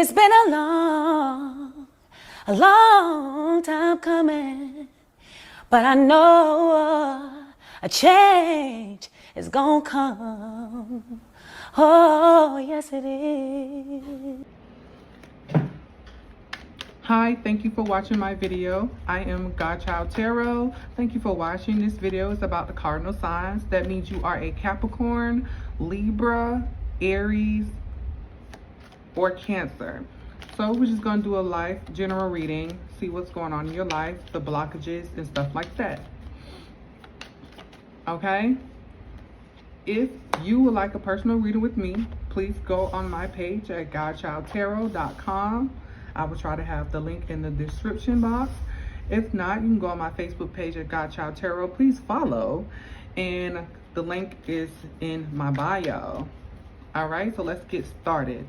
It's been a long time coming, but I know a change is gonna come. Oh, yes it is. Hi, thank you for watching my video. I am Godchild Tarot. Thank you for watching. This video is about the cardinal signs. That means you are a Capricorn, Libra, Aries, or Cancer. So we're just going to do a life general reading, see what's going on in your life, the blockages and stuff like that. Okay? If you would like a personal reading with me, please go on my page at godchildtarot.com. I will try to have the link in the description box. If not, you can go on my Facebook page at Godchild Tarot. Please follow, and the link is in my bio. All right, so let's get started.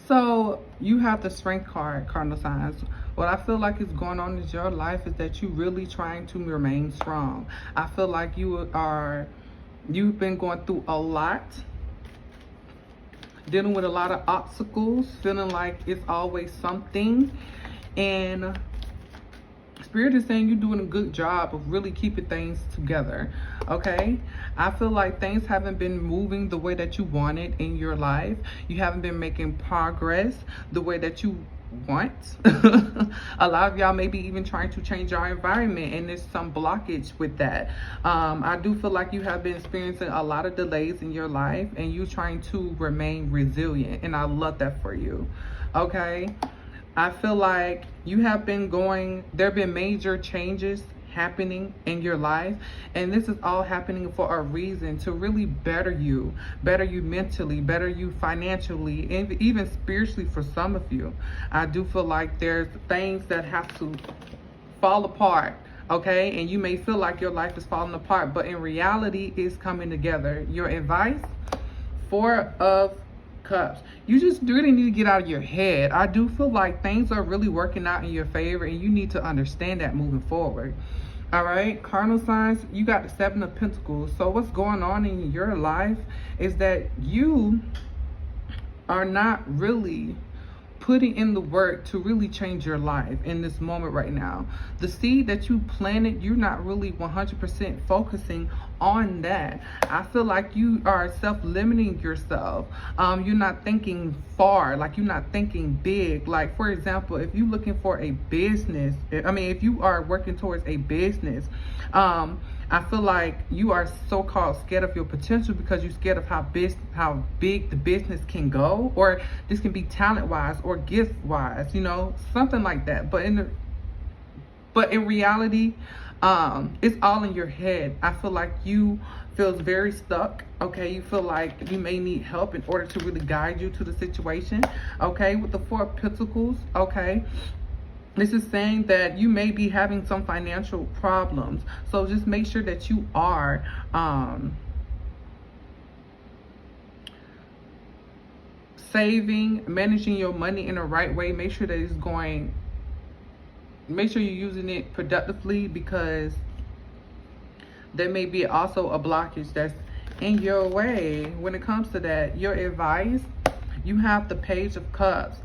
So you have the Strength card, cardinal signs. What I feel like is going on in your life is that you're really trying to remain strong. I feel like you've been going through a lot, dealing with a lot of obstacles, feeling like it's always something, and Spirit is saying you're doing a good job of really keeping things together. Okay, I feel like things haven't been moving the way that you wanted in your life. You haven't been making progress the way that you want. A lot of y'all may be even trying to change your environment, and there's some blockage with that. I do feel like you have been experiencing a lot of delays in your life, and you trying to remain resilient, and I love that for you. Okay, I feel like you have been there have been major changes happening in your life, and this is all happening for a reason, to really better you mentally, better you financially, and even spiritually for some of you. I do feel like there's things that have to fall apart, okay? And you may feel like your life is falling apart, but in reality it's coming together. Your advice: 4 of Cups. You just really need to get out of your head. I do feel like things are really working out in your favor, and you need to understand that moving forward. All right, cardinal signs, you got the 7 of Pentacles. So what's going on in your life is that you are not really putting in the work to really change your life in this moment right now. The seed that you planted, you're not really 100% focusing on that. I feel like you are self-limiting yourself. You're not thinking far, like you're not thinking big. Like, for example, if you're looking for a business, if you are working towards a business, I feel like you are so-called scared of your potential because you're scared of how big the business can go, or this can be talent-wise or gift-wise, you know, something like that. But in reality, it's all in your head. I feel like you feel very stuck. Okay, you feel like you may need help in order to really guide you to the situation. Okay, with the 4 of Pentacles. Okay, this is saying that you may be having some financial problems. So just make sure that you are saving, managing your money in the right way. Make sure that make sure you're using it productively, because there may be also a blockage that's in your way when it comes to that. Your advice: you have the Page of Cups.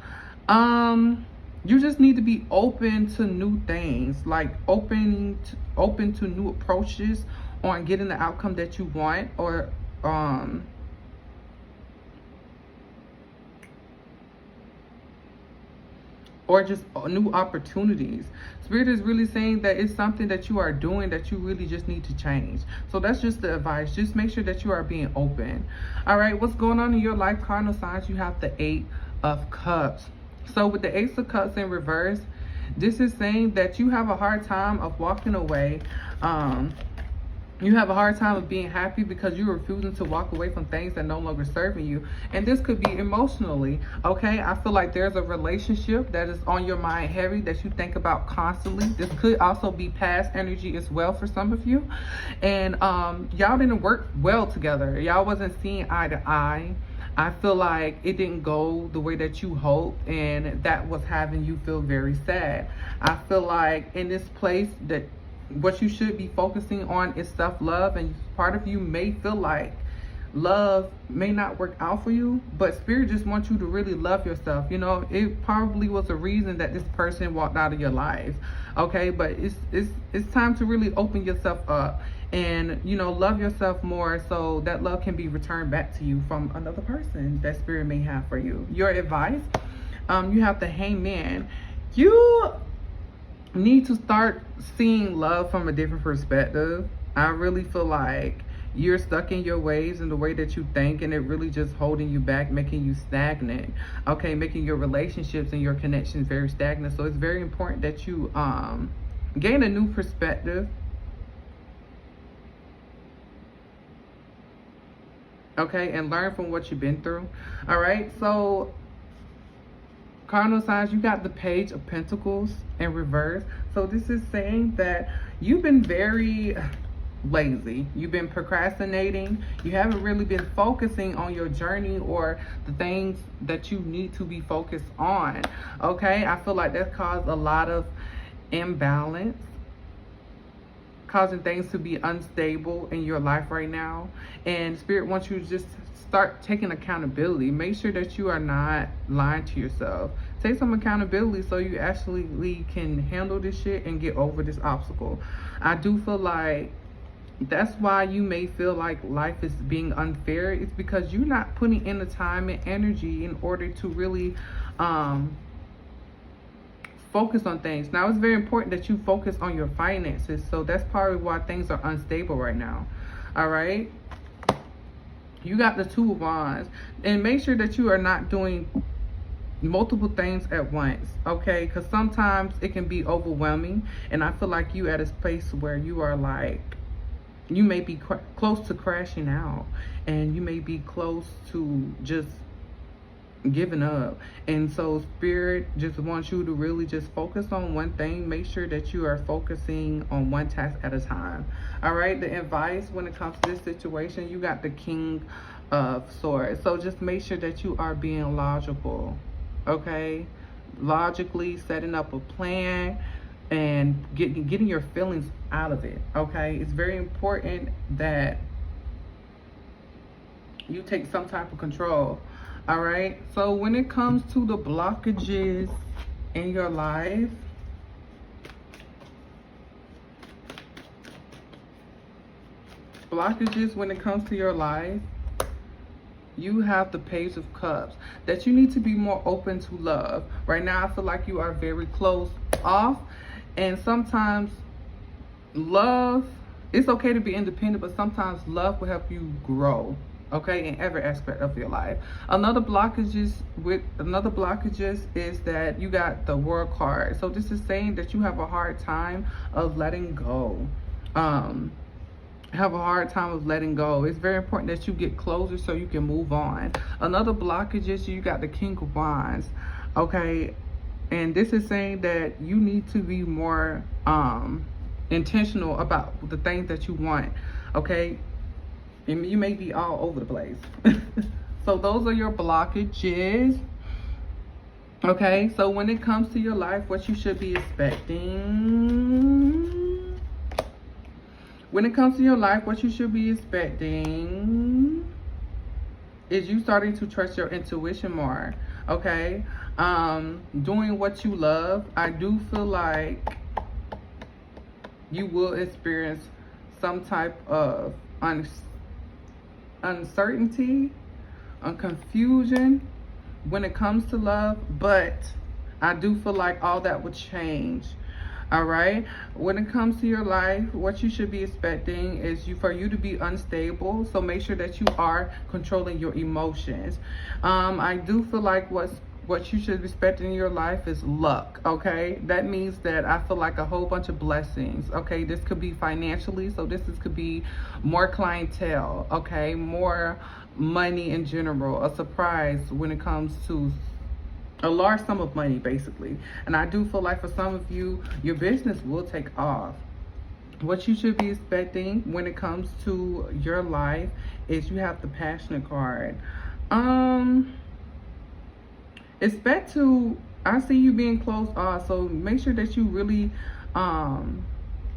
You just need to be open to new things, like open to new approaches on getting the outcome that you want, or just new opportunities. Spirit is really saying that it's something that you are doing that you really just need to change. So that's just the advice. Just make sure that you are being open. All right, what's going on in your life, cardinal signs? You have the 8 of Cups. So with the Ace of Cups in reverse, this is saying that you have a hard time of walking away. You have a hard time of being happy because you're refusing to walk away from things that no longer serving you. And this could be emotionally, okay? I feel like there's a relationship that is on your mind heavy that you think about constantly. This could also be past energy as well for some of you. And y'all didn't work well together. Y'all wasn't seeing eye to eye. I feel like it didn't go the way that you hoped, and that was having you feel very sad. I feel like in this place that what you should be focusing on is self-love, and part of you may feel like love may not work out for you, but spirit just wants you to really love yourself. You know, it probably was a reason that this person walked out of your life, okay? But it's time to really open yourself up and, you know, love yourself more, so that love can be returned back to you from another person that spirit may have for you. Your advice, you have the Hangman. You need to start seeing love from a different perspective. I really feel like you're stuck in your ways and the way that you think, and it really just holding you back, making you stagnant, okay? Making your relationships and your connections very stagnant. So it's very important that you gain a new perspective, okay, and learn from what you've been through. All right, so cardinal signs, you got the Page of Pentacles in reverse. So this is saying that you've been very lazy. You've been procrastinating. You haven't really been focusing on your journey or the things that you need to be focused on, okay? I feel like that caused a lot of imbalance, causing things to be unstable in your life right now. And spirit wants you to just start taking accountability. Make sure that you are not lying to yourself. Take some accountability so you actually can handle this shit and get over this obstacle. I do feel like that's why you may feel like life is being unfair. It's because you're not putting in the time and energy in order to really focus on things. Now, it's very important that you focus on your finances. So that's probably why things are unstable right now. All right. You got the Two of Wands. And make sure that you are not doing multiple things at once, okay? Because sometimes it can be overwhelming. And I feel like you at a place where you are like, you may be close to crashing out, and you may be close to just giving up. And so spirit just wants you to really just focus on one thing. Make sure that you are focusing on one task at a time. All right, the advice when it comes to this situation, you got the King of Swords. So just make sure that you are being logical, okay? Logically setting up a plan and getting your feelings out of it, okay? It's very important that you take some type of control. All right, so when it comes to the blockages in your life, when it comes to your life, you have the Page of Cups, that you need to be more open to love. Right now, I feel like you are very closed off, and sometimes love, it's okay to be independent, but sometimes love will help you grow, okay, in every aspect of your life. Another blockages is that you got the World card. So this is saying that you have a hard time of letting go. It's very important that you get closer so you can move on. Another blockage is you got the King of Wands, okay? And this is saying that you need to be more intentional about the things that you want, okay? And you may be all over the place. So those are your blockages, okay? So when it comes to your life, what you should be expecting. When it comes to your life, what you should be expecting is you starting to trust your intuition more, okay? Doing what you love. I do feel like you will experience some type of uncertainty and confusion when it comes to love, but I do feel like all that would change. All right, when it comes to your life, what you should be expecting is for you to be unstable. So make sure that you are controlling your emotions. I do feel like what you should be expecting in your life is luck, okay? That means that I feel like a whole bunch of blessings, okay? This could be financially, so could be more clientele, okay? More money in general, a surprise when it comes to a large sum of money, basically. And I do feel like for some of you, your business will take off. What you should be expecting when it comes to your life is you have the Passionate card. Expect to, I see you being closed off, so make sure that you really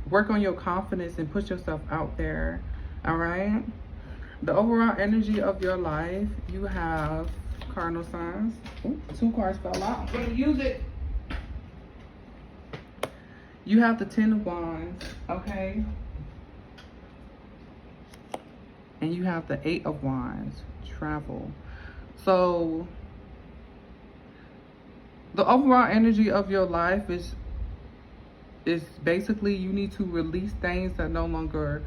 work on your confidence and put yourself out there. All right, The overall energy of your life, you have cardinal signs. Ooh, 2 cards fell out. I'm going to use it. You have the 10 of Wands, okay? And you have the 8 of Wands, travel. So the overall energy of your life is basically you need to release things that no longer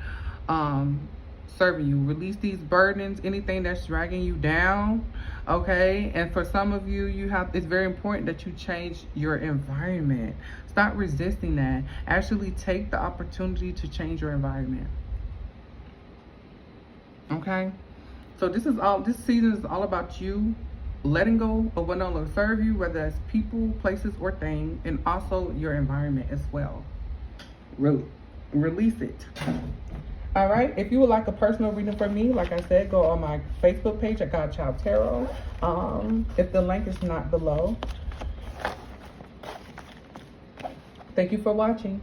serving you. Release these burdens, anything that's dragging you down, okay? And for some of you, it's very important that you change your environment. Stop resisting that. Actually take the opportunity to change your environment. Okay? So this season is all about you letting go of what no longer serve you, whether it's people, places, or things, and also your environment as well. Release it. All right. If you would like a personal reading from me, like I said, go on my Facebook page at Godchild Tarot. If the link is not below. Thank you for watching.